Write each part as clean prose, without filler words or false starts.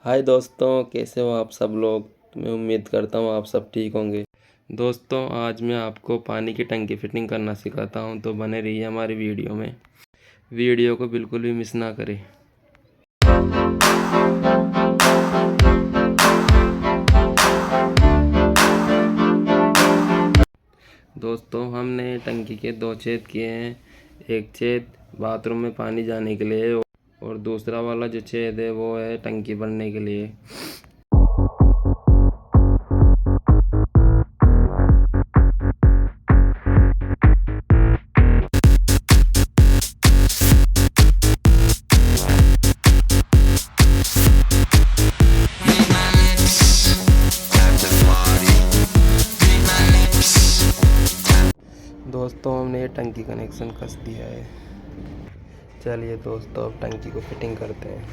हाय दोस्तों, कैसे हो आप सब लोग। मैं उम्मीद करता हूँ आप सब ठीक होंगे। दोस्तों, आज मैं आपको पानी की टंकी फिटिंग करना सिखाता हूँ, तो बने रहिए हमारी वीडियो में। वीडियो को बिल्कुल भी मिस ना करें। दोस्तों, हमने टंकी के 2 छेद किए हैं। एक छेद बाथरूम में पानी जाने के लिए और दूसरा वाला जो छेद है वो है टंकी भरने के लिए। दोस्तों, हमने ये टंकी कनेक्शन कस दिया है। चलिए दोस्तों, अब टंकी को फिटिंग करते हैं।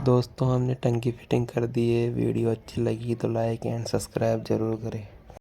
दोस्तों हमने टंकी फिटिंग कर दी है। वीडियो अच्छी लगी तो लाइक एंड सब्सक्राइब ज़रूर करें।